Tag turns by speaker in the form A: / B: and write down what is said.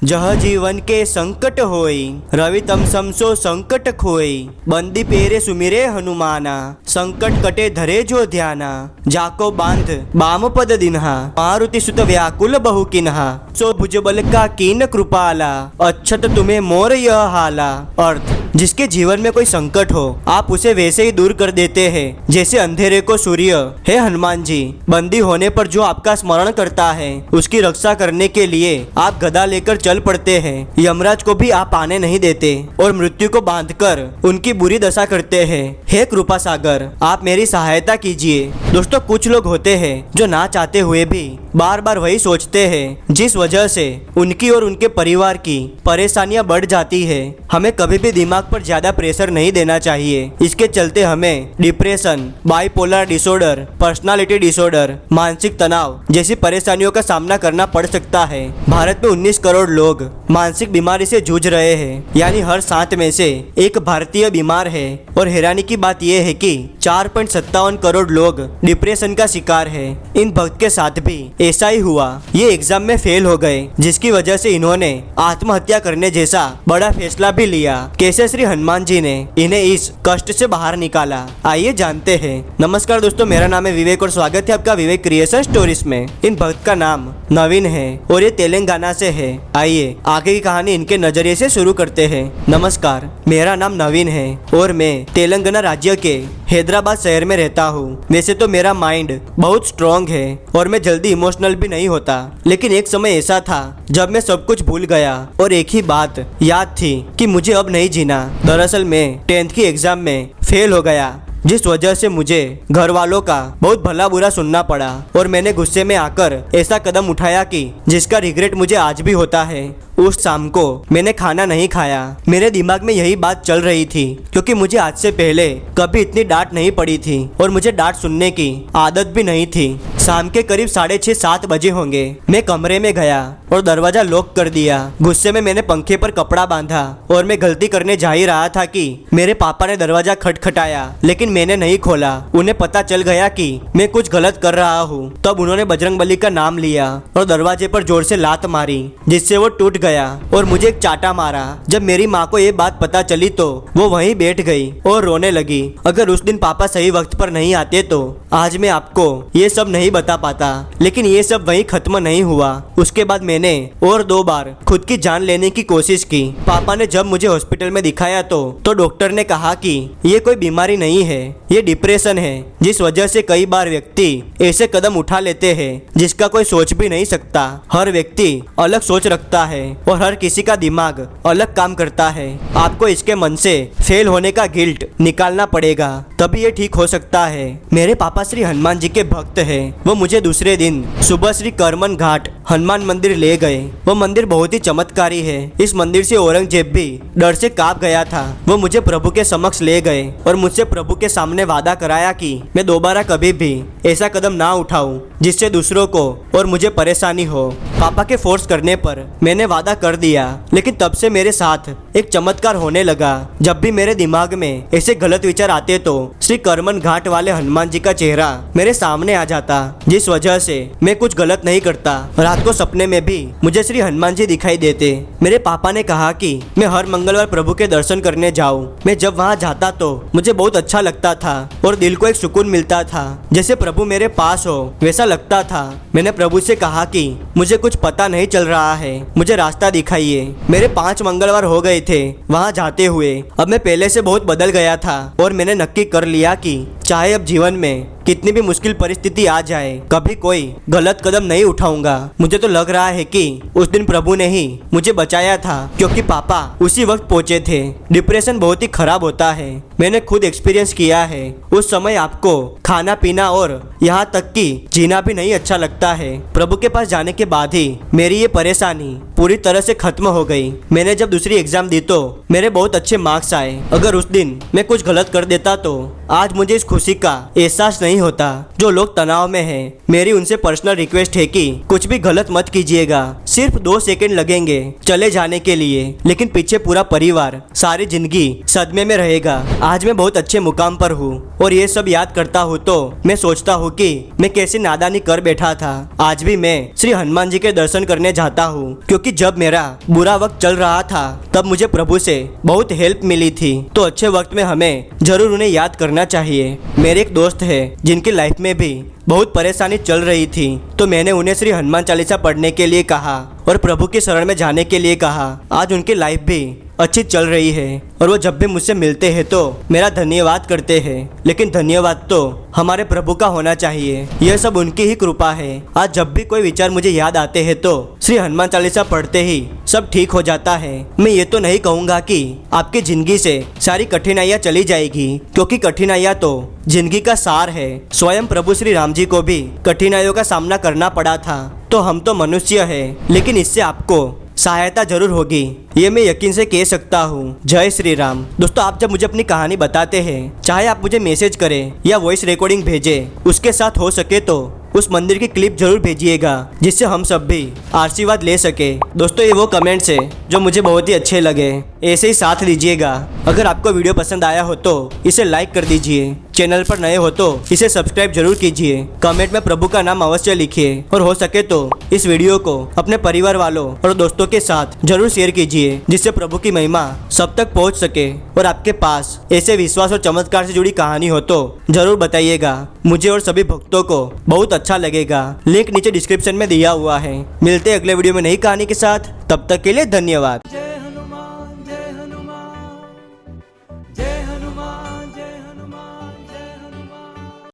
A: जह जीवन के संकट होई, रवि तम समसो संकट खोई। बंदी पेरे सुमिरे हनुमाना, संकट कटे धरे जो ध्याना। जाको बांध बाम पद दिन्हा, मारुति सुत व्याकुल बहु किन्हा। सो भुजबल का कीन कृपाला, अच्छत तुम्हें मोर यह हाला। अर्थ, जिसके जीवन में कोई संकट हो आप उसे वैसे ही दूर कर देते हैं जैसे अंधेरे को सूर्य। हे हनुमान जी, बंदी होने पर जो आपका स्मरण करता है उसकी रक्षा करने के लिए आप गदा लेकर चल पड़ते हैं। यमराज को भी आप आने नहीं देते और मृत्यु को बांधकर उनकी बुरी दशा करते हैं। हे कृपा सागर, आप मेरी सहायता कीजिए। दोस्तों, कुछ लोग होते हैं जो ना चाहते हुए भी बार बार वही सोचते हैं जिस वजह से उनकी और उनके परिवार की परेशानियां बढ़ जाती है। हमें कभी भी दिमाग पर ज्यादा प्रेशर नहीं देना चाहिए। इसके चलते हमें depression, bipolar disorder, personality disorder, मानसिक तनाव जैसी परेशानियों का सामना करना पड़ सकता है। भारत में 19 करोड़ लोग मानसिक बीमारी से जूझ रहे हैं, यानी हर 7 में से एक भारतीय बीमार है। और हैरानी की बात यह है कि 4.57 करोड़ लोग डिप्रेशन का शिकार है। इन भक्त के साथ भी ऐसा ही हुआ। ये एग्जाम में फेल हो गए, जिसकी वजह से इन्होंने आत्महत्या करने जैसा बड़ा फैसला भी लिया। कैसे श्री हनुमान जी ने इन्हें इस कष्ट से बाहर निकाला, आइए जानते हैं। नमस्कार दोस्तों, मेरा नाम है विवेक और स्वागत है आपका विवेक क्रिएशन स्टोरीज में। इन भक्त का नाम नवीन है और ये तेलंगाना से है। आइए आगे की कहानी इनके नजरिए से शुरू करते हैं। नमस्कार, मेरा नाम नवीन है और मैं तेलंगाना राज्य के हैदराबाद शहर में रहता हूँ। वैसे तो मेरा माइंड बहुत स्ट्रॉन्ग है और मैं जल्दी इमोशनल भी नहीं होता, लेकिन एक समय ऐसा था जब मैं सब कुछ भूल गया और एक ही बात याद थी कि मुझे अब नहीं जीना। दरअसल मैं 10th की एग्जाम में फेल हो गया, जिस वजह से मुझे घर वालों का बहुत भला बुरा सुनना पड़ा और मैंने गुस्से में आकर ऐसा कदम उठाया कि जिसका रिग्रेट मुझे आज भी होता है। उस शाम को मैंने खाना नहीं खाया। मेरे दिमाग में यही बात चल रही थी क्योंकि मुझे आज से पहले कभी इतनी डांट नहीं पड़ी थी और मुझे डांट सुनने की आदत भी नहीं थी। शाम के करीब 6:30-7 बजे होंगे। मैं कमरे में गया और दरवाजा लॉक कर दिया। गुस्से में मैंने पंखे पर कपड़ा बांधा और मैं गलती करने जा ही रहा था कि मेरे पापा ने दरवाजा खटखटाया, लेकिन मैंने नहीं खोला। उन्हें पता चल गया कि मैं कुछ गलत कर रहा हूँ। तब उन्होंने बजरंगबली का नाम लिया और दरवाजे पर जोर से लात मारी, जिससे वो टूट गया और मुझे एक चाटा मारा। जब मेरी माँ को ये बात पता चली तो वो वहीं बैठ गई और रोने लगी। अगर उस दिन पापा सही वक्त पर नहीं आते तो आज मैं आपको ये सब नहीं बता पाता। लेकिन ये सब वहीं खत्म नहीं हुआ। उसके बाद मैंने और 2 बार खुद की जान लेने की कोशिश की। पापा ने जब मुझे हॉस्पिटल में दिखाया तो डॉक्टर ने कहा कि ये कोई बीमारी नहीं है, ये डिप्रेशन है, जिस वजह से कई बार व्यक्ति ऐसे कदम उठा लेते हैं जिसका कोई सोच भी नहीं सकता। हर व्यक्ति अलग सोच रखता है और हर किसी का दिमाग अलग काम करता है। आपको इसके मन से फेल होने का गिल्ट निकालना पड़ेगा, तभी ये ठीक हो सकता है। मेरे पापा श्री हनुमान जी के भक्त हैं। वो मुझे दूसरे दिन सुबह श्री करमन घाट हनुमान मंदिर ले गए। वो मंदिर बहुत ही चमत्कारी है। इस मंदिर से औरंगजेब भी डर से कांप गया था। वो मुझे प्रभु के समक्ष ले गए और मुझसे प्रभु के सामने वादा कराया कि मैं दोबारा कभी भी ऐसा कदम ना उठाऊं जिससे दूसरों को और मुझे परेशानी हो। पापा के फोर्स करने पर मैंने वादा कर दिया, लेकिन तब से मेरे साथ एक चमत्कार होने लगा। जब भी मेरे दिमाग में ऐसे गलत विचार आते तो श्री करमन घाट वाले हनुमान जी का चेहरा मेरे सामने आ जाता, जिस वजह से मैं कुछ गलत नहीं करता। रात को सपने में भी मुझे श्री हनुमान जी दिखाई देते। मेरे पापा ने कहा कि मैं हर मंगलवार प्रभु के दर्शन करने जाऊं। मैं जब वहां जाता तो मुझे बहुत अच्छा लगता था और दिल को एक सुकून मिलता था, जैसे प्रभु मेरे पास हो वैसा लगता था। मैंने प्रभु से कहा कि मुझे कुछ पता नहीं चल रहा है, मुझे रास्ता दिखाइए। मेरे 5 मंगलवार हो गए थे वहां जाते हुए। अब मैं पहले से बहुत बदल गया था और मैंने नक्की कर लिया कि चाहे अब जीवन में कितनी भी मुश्किल परिस्थिति आ जाए, कभी कोई गलत कदम नहीं उठाऊंगा। मुझे तो लग रहा है कि उस दिन प्रभु ने ही मुझे बचाया था, क्योंकि पापा उसी वक्त पहुंचे थे। डिप्रेशन बहुत ही खराब होता है, मैंने खुद एक्सपीरियंस किया है। उस समय आपको खाना पीना और यहाँ तक कि जीना भी नहीं अच्छा लगता है। प्रभु के पास जाने के बाद ही मेरी ये परेशानी पूरी तरह से खत्म हो गई। मैंने जब दूसरी एग्जाम दी तो मेरे बहुत अच्छे मार्क्स आए। अगर उस दिन मैं कुछ गलत कर देता तो आज मुझे इस खुशी का एहसास नहीं होता। जो लोग तनाव में हैं, मेरी उनसे पर्सनल रिक्वेस्ट है कि कुछ भी गलत मत कीजिएगा। सिर्फ 2 सेकंड लगेंगे चले जाने के लिए, लेकिन पीछे पूरा परिवार सारी जिंदगी सदमे में रहेगा। आज मैं बहुत अच्छे मुकाम पर हूँ और ये सब याद करता हूँ तो मैं सोचता हूँ कि मैं कैसी नादानी कर बैठा था। आज भी मैं श्री हनुमान जी के दर्शन करने जाता हूँ, क्योंकि जब मेरा बुरा वक्त चल रहा था तब मुझे प्रभु से बहुत हेल्प मिली थी। तो अच्छे वक्त में हमें जरूर उन्हें याद करना चाहिए। मेरे एक दोस्त है जिनकी लाइफ में भी बहुत परेशानी चल रही थी, तो मैंने उन्हें श्री हनुमान चालीसा पढ़ने के लिए कहा और प्रभु की शरण में जाने के लिए कहा। आज उनकी लाइफ भी अच्छी चल रही है और वो जब भी मुझसे मिलते हैं तो मेरा धन्यवाद करते हैं। लेकिन धन्यवाद तो हमारे प्रभु का होना चाहिए, यह सब उनकी ही कृपा है। आज जब भी कोई विचार मुझे याद आते हैं तो श्री हनुमान चालीसा पढ़ते ही सब ठीक हो जाता है। मैं ये तो नहीं कहूँगा कि आपकी जिंदगी से सारी कठिनाइयाँ चली जाएगी, क्योंकि कठिनाइयाँ तो जिंदगी का सार है। स्वयं प्रभु श्री राम जी को भी कठिनाइयों का सामना करना पड़ा था, तो हम तो मनुष्य हैं, लेकिन इससे आपको सहायता जरूर होगी, ये मैं यकीन से कह सकता हूँ। जय श्री राम। दोस्तों, आप जब मुझे अपनी कहानी बताते हैं, चाहे आप मुझे मैसेज करें या वॉइस रिकॉर्डिंग भेजें, उसके साथ हो सके तो उस मंदिर की क्लिप जरूर भेजिएगा, जिससे हम सब भी आशीर्वाद ले सके। दोस्तों, ये वो कमेंट्स है जो मुझे बहुत ही अच्छे लगे, ऐसे ही साथ दीजिएगा। अगर आपको वीडियो पसंद आया हो तो इसे लाइक कर दीजिए, चैनल पर नए हो तो इसे सब्सक्राइब जरूर कीजिए, कमेंट में प्रभु का नाम अवश्य लिखिए और हो सके तो इस वीडियो को अपने परिवार वालों और दोस्तों के साथ जरूर शेयर कीजिए, जिससे प्रभु की महिमा सब तक पहुंच सके। और आपके पास ऐसे विश्वास और चमत्कार से जुड़ी कहानी हो तो जरूर बताइएगा, मुझे और सभी भक्तों को बहुत अच्छा लगेगा। लिंक नीचे डिस्क्रिप्शन में दिया हुआ है। मिलते हैं अगले वीडियो में नई कहानी के साथ, तब तक के लिए धन्यवाद।